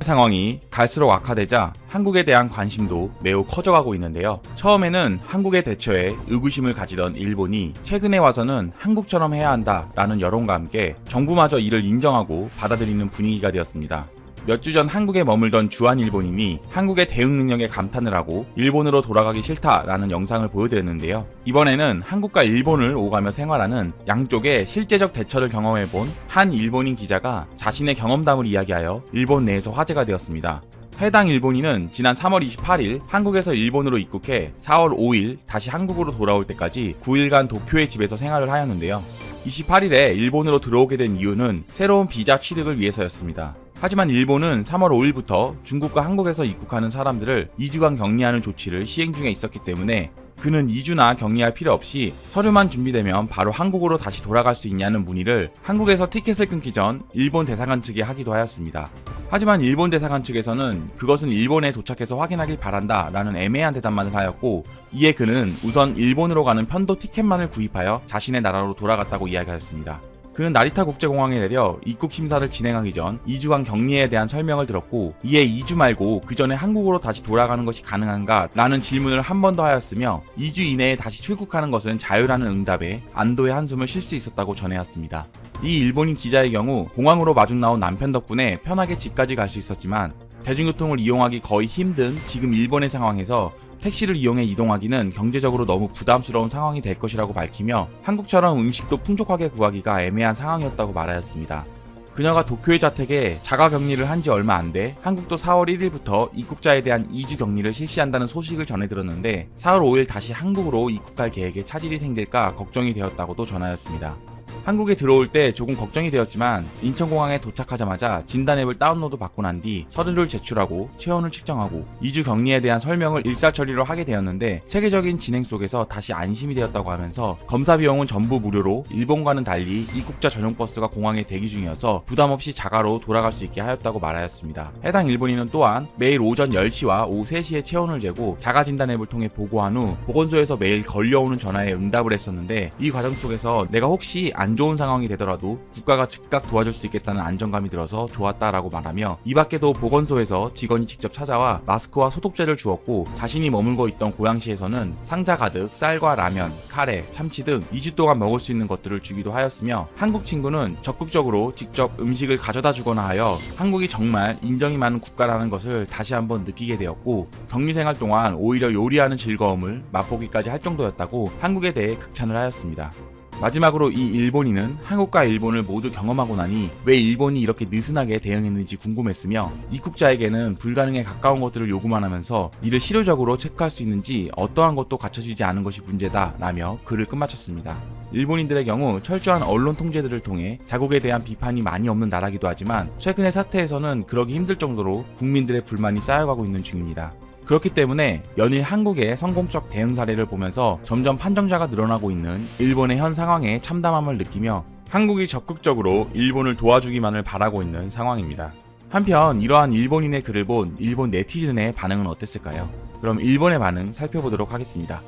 상황이 갈수록 악화되자 한국에 대한 관심도 매우 커져가고 있는데요. 처음에는 한국의 대처에 의구심을 가지던 일본이 최근에 와서는 한국처럼 해야 한다라는 여론과 함께 정부마저 이를 인정하고 받아들이는 분위기가 되었습니다. 몇 주 전 한국에 머물던 주한 일본인이 한국의 대응 능력에 감탄을 하고 일본으로 돌아가기 싫다라는 영상을 보여드렸는데요. 이번에는 한국과 일본을 오가며 생활하는 양쪽의 실제적 대처를 경험해본 한 일본인 기자가 자신의 경험담을 이야기하여 일본 내에서 화제가 되었습니다. 해당 일본인은 지난 3월 28일 한국에서 일본으로 입국해 4월 5일 다시 한국으로 돌아올 때까지 9일간 도쿄의 집에서 생활을 하였는데요. 28일에 일본으로 들어오게 된 이유는 새로운 비자 취득을 위해서였습니다. 하지만 일본은 3월 5일부터 중국과 한국에서 입국하는 사람들을 2주간 격리하는 조치를 시행 중에 있었기 때문에 그는 2주나 격리할 필요 없이 서류만 준비되면 바로 한국으로 다시 돌아갈 수 있냐는 문의를 한국에서 티켓을 끊기 전 일본 대사관 측에 하기도 하였습니다. 하지만 일본 대사관 측에서는 그것은 일본에 도착해서 확인하길 바란다 라는 애매한 대답만을 하였고, 이에 그는 우선 일본으로 가는 편도 티켓만을 구입하여 자신의 나라로 돌아갔다고 이야기하였습니다. 그는 나리타 국제공항에 내려 입국 심사를 진행하기 전 2주간 격리에 대한 설명을 들었고, 이에 2주 말고 그 전에 한국으로 다시 돌아가는 것이 가능한가? 라는 질문을 한 번 더 하였으며 2주 이내에 다시 출국하는 것은 자유라는 응답에 안도의 한숨을 쉴 수 있었다고 전해왔습니다. 이 일본인 기자의 경우 공항으로 마중 나온 남편 덕분에 편하게 집까지 갈 수 있었지만 대중교통을 이용하기 거의 힘든 지금 일본의 상황에서 택시를 이용해 이동하기는 경제적으로 너무 부담스러운 상황이 될 것이라고 밝히며 한국처럼 음식도 풍족하게 구하기가 애매한 상황이었다고 말하였습니다. 그녀가 도쿄의 자택에 자가 격리를 한 지 얼마 안 돼 한국도 4월 1일부터 입국자에 대한 2주 격리를 실시한다는 소식을 전해 들었는데 4월 5일 다시 한국으로 입국할 계획에 차질이 생길까 걱정이 되었다고도 전하였습니다. 한국에 들어올 때 조금 걱정이 되었지만 인천공항에 도착하자마자 진단앱을 다운로드 받고 난 뒤 서류를 제출하고 체온을 측정하고 2주 격리에 대한 설명을 일사처리로 하게 되었는데 체계적인 진행 속에서 다시 안심이 되었다고 하면서 검사 비용은 전부 무료로 일본과는 달리 입국자 전용 버스가 공항에 대기 중이어서 부담없이 자가로 돌아갈 수 있게 하였다고 말하였습니다. 해당 일본인은 또한 매일 오전 10시와 오후 3시에 체온을 재고 자가 진단앱을 통해 보고한 후 보건소에서 매일 걸려오는 전화에 응답을 했었는데 이 과정 속에서 내가 혹시 안 좋은 상황이 되더라도 국가가 즉각 도와줄 수 있겠다는 안정감이 들어서 좋았다라고 말하며, 이 밖에도 보건소에서 직원이 직접 찾아와 마스크와 소독제를 주었고 자신이 머물고 있던 고양시에서는 상자 가득 쌀과 라면, 카레, 참치 등 2주 동안 먹을 수 있는 것들을 주기도 하였으며, 한국 친구는 적극적으로 직접 음식을 가져다 주거나 하여 한국이 정말 인정이 많은 국가라는 것을 다시 한번 느끼게 되었고, 격리 생활 동안 오히려 요리하는 즐거움을 맛보기까지 할 정도였다고 한국에 대해 극찬을 하였습니다. 마지막으로 이 일본인은 한국과 일본을 모두 경험하고 나니 왜 일본이 이렇게 느슨하게 대응했는지 궁금했으며, 입국자에게는 불가능에 가까운 것들을 요구만 하면서 이를 실효적으로 체크할 수 있는지 어떠한 것도 갖춰지지 않은 것이 문제다 라며 글을 끝마쳤습니다. 일본인들의 경우 철저한 언론 통제들을 통해 자국에 대한 비판이 많이 없는 나라기도 하지만 최근의 사태에서는 그러기 힘들 정도로 국민들의 불만이 쌓여가고 있는 중입니다. 그렇기 때문에 연일 한국의 성공적 대응 사례를 보면서 점점 판정자가 늘어나고 있는 일본의 현 상황에 참담함을 느끼며 한국이 적극적으로 일본을 도와주기만을 바라고 있는 상황입니다. 한편 이러한 일본인의 글을 본 일본 네티즌의 반응은 어땠을까요? 그럼 일본의 반응 살펴보도록 하겠습니다.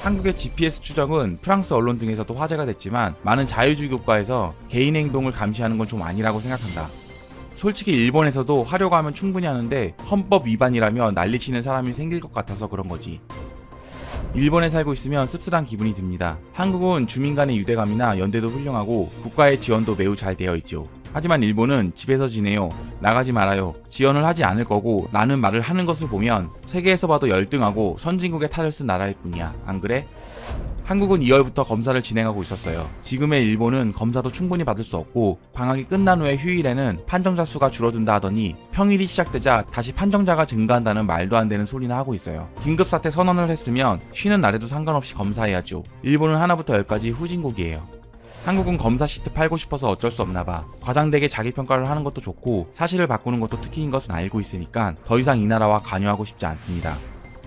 한국의 GPS 추적은 프랑스 언론 등에서도 화제가 됐지만 많은 자유주의 국가에서 개인 행동을 감시하는 건 좀 아니라고 생각한다. 솔직히 일본에서도 하려고 하면 충분히 하는데 헌법 위반이라며 난리치는 사람이 생길 것 같아서 그런 거지. 일본에 살고 있으면 씁쓸한 기분이 듭니다. 한국은 주민 간의 유대감이나 연대도 훌륭하고 국가의 지원도 매우 잘 되어 있죠. 하지만 일본은 집에서 지내요, 나가지 말아요, 지원을 하지 않을 거고 라는 말을 하는 것을 보면 세계에서 봐도 열등하고 선진국의 탈을 쓴 나라일 뿐이야. 안 그래? 한국은 2월부터 검사를 진행하고 있었어요. 지금의 일본은 검사도 충분히 받을 수 없고 방학이 끝난 후에 휴일에는 판정자 수가 줄어든다 하더니 평일이 시작되자 다시 판정자가 증가한다는 말도 안 되는 소리나 하고 있어요. 긴급사태 선언을 했으면 쉬는 날에도 상관없이 검사해야죠. 일본은 하나부터 열까지 후진국이에요. 한국은 검사 시트 팔고 싶어서 어쩔 수 없나 봐. 과장되게 자기평가를 하는 것도 좋고 사실을 바꾸는 것도 특기인 것은 알고 있으니까 더 이상 이 나라와 관여하고 싶지 않습니다.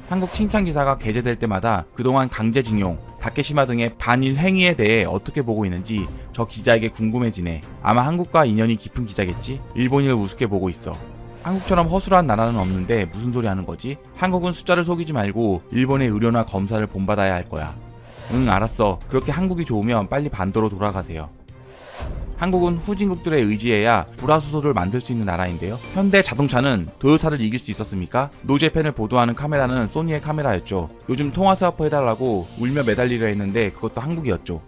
한국 칭찬 기사가 게재될 때마다 그동안 강제징용, 다케시마 등의 반일 행위에 대해 어떻게 보고 있는지 저 기자에게 궁금해지네. 아마 한국과 인연이 깊은 기자겠지? 일본인을 우습게 보고 있어. 한국처럼 허술한 나라는 없는데 무슨 소리 하는 거지? 한국은 숫자를 속이지 말고 일본의 의료나 검사를 본받아야 할 거야. 응, 알았어. 그렇게 한국이 좋으면 빨리 반도로 돌아가세요. 한국은 후진국들에 의지해야 불화수소를 만들 수 있는 나라인데요. 현대 자동차는 도요타를 이길 수 있었습니까? 노제펜을 보도하는 카메라는 소니의 카메라였죠. 요즘 통화 스와퍼 해달라고 울며 매달리려 했는데 그것도 한국이었죠.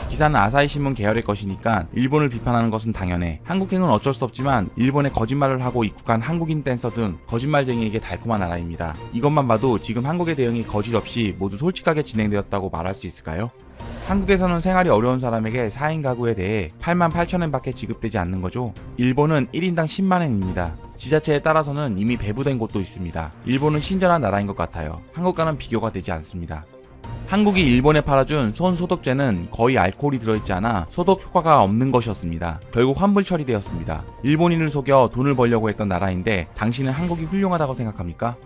기사는 아사히신문 계열의 것이니까 일본을 비판하는 것은 당연해. 한국행은 어쩔 수 없지만 일본에 거짓말을 하고 입국한 한국인 댄서 등 거짓말쟁이에게 달콤한 나라입니다. 이것만 봐도 지금 한국의 대응이 거짓 없이 모두 솔직하게 진행되었다고 말할 수 있을까요? 한국에서는 생활이 어려운 사람에게 4인 가구에 대해 88,000엔 밖에 지급되지 않는 거죠. 일본은 1인당 10만엔입니다. 지자체에 따라서는 이미 배부된 곳도 있습니다. 일본은 친절한 나라인 것 같아요. 한국과는 비교가 되지 않습니다. 한국이 일본에 팔아준 손 소독제는 거의 알코올이 들어있지 않아 소독 효과가 없는 것이었습니다. 결국 환불 처리되었습니다. 일본인을 속여 돈을 벌려고 했던 나라인데 당신은 한국이 훌륭하다고 생각합니까?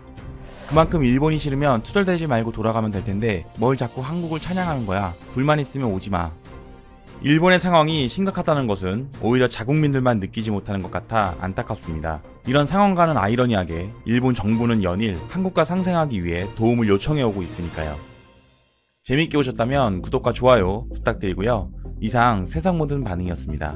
그만큼 일본이 싫으면 투덜대지 말고 돌아가면 될 텐데 뭘 자꾸 한국을 찬양하는 거야. 불만 있으면 오지 마. 일본의 상황이 심각하다는 것은 오히려 자국민들만 느끼지 못하는 것 같아 안타깝습니다. 이런 상황과는 아이러니하게 일본 정부는 연일 한국과 상생하기 위해 도움을 요청해 오고 있으니까요. 재밌게 보셨다면 구독과 좋아요 부탁드리고요. 이상 세상 모든 반응이었습니다.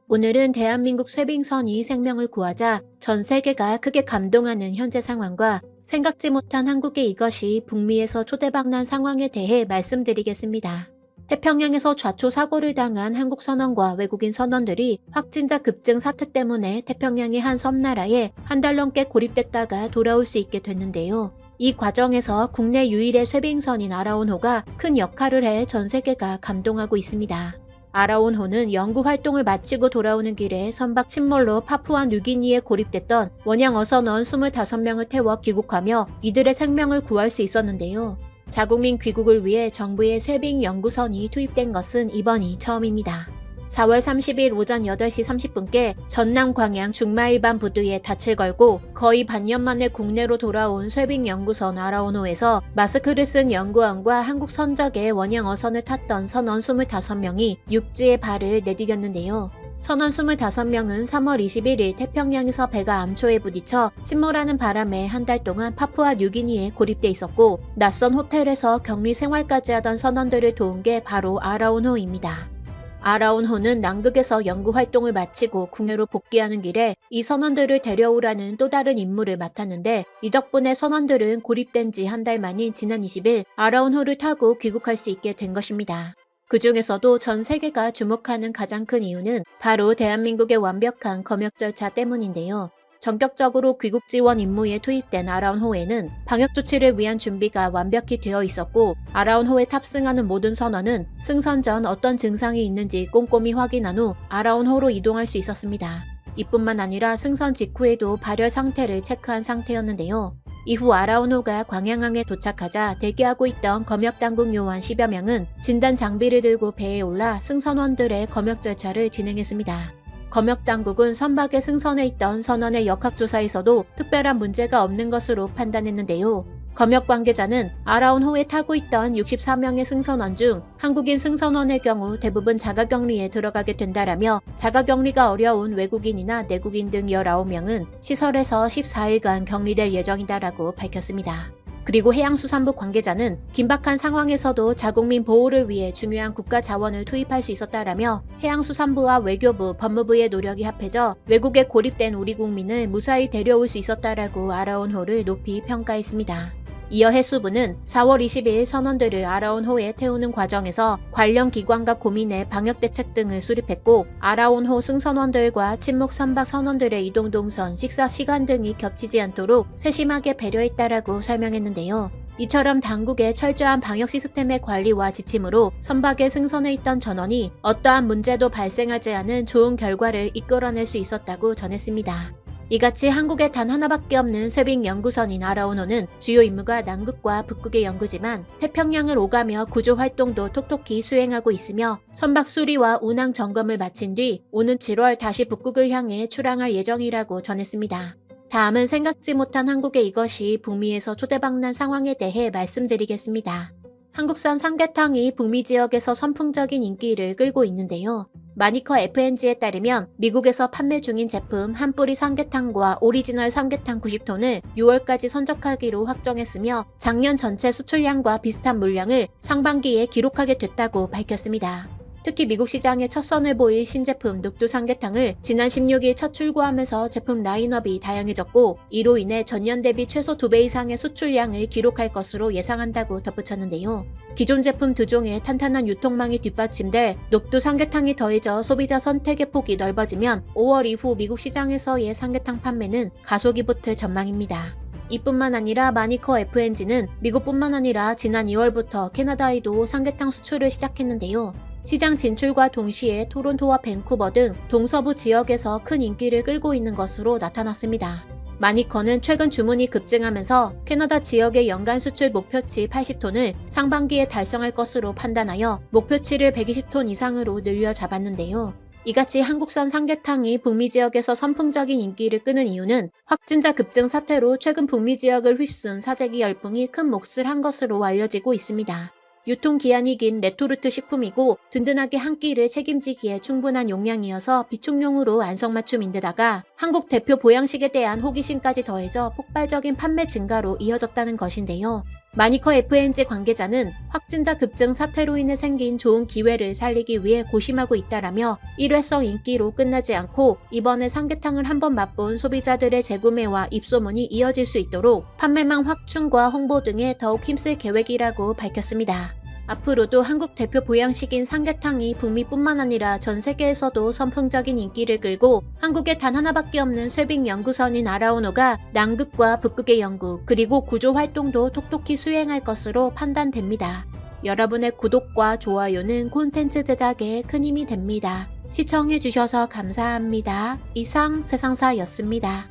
오늘은 대한민국 쇠빙선이 생명을 구하자 전 세계가 크게 감동하는 현재 상황과 생각지 못한 한국의 이것이 북미에서 초대박난 상황에 대해 말씀드리겠습니다. 태평양에서 좌초 사고를 당한 한국 선원과 외국인 선원들이 확진자 급증 사태 때문에 태평양의 한 섬나라에 한 달 넘게 고립됐다가 돌아올 수 있게 됐는데요. 이 과정에서 국내 유일의 쇠빙선인 아라온호가 큰 역할을 해 전 세계가 감동하고 있습니다. 아라온호는 연구 활동을 마치고 돌아오는 길에 선박 침몰로 파푸아 뉴기니에 고립됐던 원양 어선원 25명을 태워 귀국하며 이들의 생명을 구할 수 있었는데요. 자국민 귀국을 위해 정부의 쇠빙 연구선이 투입된 것은 이번이 처음입니다. 4월 30일 오전 8시 30분께 전남 광양 중마일반 부두에 닻을 걸고 거의 반년 만에 국내로 돌아온 쇠빙 연구선 아라온호에서 마스크를 쓴 연구원과 한국 선적의 원양 어선을 탔던 선원 25명이 육지에 발을 내디뎠는데요. 선원 25명은 3월 21일 태평양에서 배가 암초에 부딪혀 침몰하는 바람에 한 달 동안 파푸아 뉴기니에 고립돼 있었고 낯선 호텔에서 격리 생활까지 하던 선원들을 도운 게 바로 아라온호입니다. 아라온호는 남극에서 연구 활동을 마치고 국내로 복귀하는 길에 이 선원들을 데려오라는 또 다른 임무를 맡았는데 이 덕분에 선원들은 고립된 지 한 달 만인 지난 20일 아라온호를 타고 귀국할 수 있게 된 것입니다. 그 중에서도 전 세계가 주목하는 가장 큰 이유는 바로 대한민국의 완벽한 검역 절차 때문인데요. 전격적으로 귀국 지원 임무에 투입된 아라온호에는 방역 조치를 위한 준비가 완벽히 되어 있었고 아라온호에 탑승하는 모든 선원은 승선 전 어떤 증상이 있는지 꼼꼼히 확인한 후 아라온호로 이동할 수 있었습니다. 이뿐만 아니라 승선 직후에도 발열 상태를 체크한 상태였는데요. 이후 아라온호가 광양항에 도착하자 대기하고 있던 검역당국 요원 10여 명은 진단 장비를 들고 배에 올라 승선원들의 검역 절차를 진행했습니다. 검역당국은 선박에 승선해 있던 선원의 역학조사에서도 특별한 문제가 없는 것으로 판단했는데요. 검역 관계자는 아라온호에 타고 있던 64명의 승선원 중 한국인 승선원의 경우 대부분 자가격리에 들어가게 된다라며 자가격리가 어려운 외국인이나 내국인 등 19명은 시설에서 14일간 격리될 예정이다라고 밝혔습니다. 그리고 해양수산부 관계자는 긴박한 상황에서도 자국민 보호를 위해 중요한 국가 자원을 투입할 수 있었다라며 해양수산부와 외교부, 법무부의 노력이 합해져 외국에 고립된 우리 국민을 무사히 데려올 수 있었다라고 아라온호를 높이 평가했습니다. 이어 해수부는 4월 20일 선원들을 아라온호에 태우는 과정에서 관련 기관과 고민해 방역대책 등을 수립했고 아라온호 승선원들과 침묵 선박 선원들의 이동 동선, 식사 시간 등이 겹치지 않도록 세심하게 배려했다라고 설명했는데요. 이처럼 당국의 철저한 방역 시스템의 관리와 지침으로 선박에 승선해 있던 전원이 어떠한 문제도 발생하지 않은 좋은 결과를 이끌어낼 수 있었다고 전했습니다. 이같이 한국에 단 하나밖에 없는 쇠빙 연구선인 아라온호는 주요 임무가 남극과 북극의 연구지만 태평양을 오가며 구조 활동도 톡톡히 수행하고 있으며 선박 수리와 운항 점검을 마친 뒤 오는 7월 다시 북극을 향해 출항할 예정이라고 전했습니다. 다음은 생각지 못한 한국의 이것이 북미에서 초대박난 상황에 대해 말씀드리겠습니다. 한국산 삼계탕이 북미 지역에서 선풍적인 인기를 끌고 있는데요. 마니커 FNG에 따르면 미국에서 판매 중인 제품 한 뿌리 삼계탕과 오리지널 삼계탕 90톤을 6월까지 선적하기로 확정했으며 작년 전체 수출량과 비슷한 물량을 상반기에 기록하게 됐다고 밝혔습니다. 특히 미국 시장에 첫 선을 보일 신제품 녹두 삼계탕을 지난 16일 첫 출고하면서 제품 라인업이 다양해졌고 이로 인해 전년 대비 최소 2배 이상의 수출량을 기록할 것으로 예상한다고 덧붙였는데요. 기존 제품 2종의 탄탄한 유통망이 뒷받침될 녹두 삼계탕이 더해져 소비자 선택의 폭이 넓어지면 5월 이후 미국 시장에서의 삼계탕 판매는 가속이 붙을 전망입니다. 이뿐만 아니라 마니커 FNG는 미국뿐만 아니라 지난 2월부터 캐나다에도 삼계탕 수출을 시작했는데요. 시장 진출과 동시에 토론토와 밴쿠버 등 동서부 지역에서 큰 인기를 끌고 있는 것으로 나타났습니다. 마니커는 최근 주문이 급증하면서 캐나다 지역의 연간 수출 목표치 80톤을 상반기에 달성할 것으로 판단하여 목표치를 120톤 이상으로 늘려 잡았는데요. 이같이 한국산 삼계탕이 북미 지역에서 선풍적인 인기를 끄는 이유는 확진자 급증 사태로 최근 북미 지역을 휩쓴 사재기 열풍이 큰 몫을 한 것으로 알려지고 있습니다. 유통기한이 긴 레토르트 식품이고 든든하게 한 끼를 책임지기에 충분한 용량이어서 비축용으로 안성맞춤인데다가 한국 대표 보양식에 대한 호기심까지 더해져 폭발적인 판매 증가로 이어졌다는 것인데요. 마니커 FNG 관계자는 확진자 급증 사태로 인해 생긴 좋은 기회를 살리기 위해 고심하고 있다라며 일회성 인기로 끝나지 않고 이번에 삼계탕을 한번 맛본 소비자들의 재구매와 입소문이 이어질 수 있도록 판매망 확충과 홍보 등에 더욱 힘쓸 계획이라고 밝혔습니다. 앞으로도 한국 대표 보양식인 삼계탕이 북미뿐만 아니라 전 세계에서도 선풍적인 인기를 끌고 한국에 단 하나밖에 없는 쇠빙 연구선인 아라우노가 남극과 북극의 연구 그리고 구조 활동도 톡톡히 수행할 것으로 판단됩니다. 여러분의 구독과 좋아요는 콘텐츠 제작에 큰 힘이 됩니다. 시청해주셔서 감사합니다. 이상 세상사였습니다.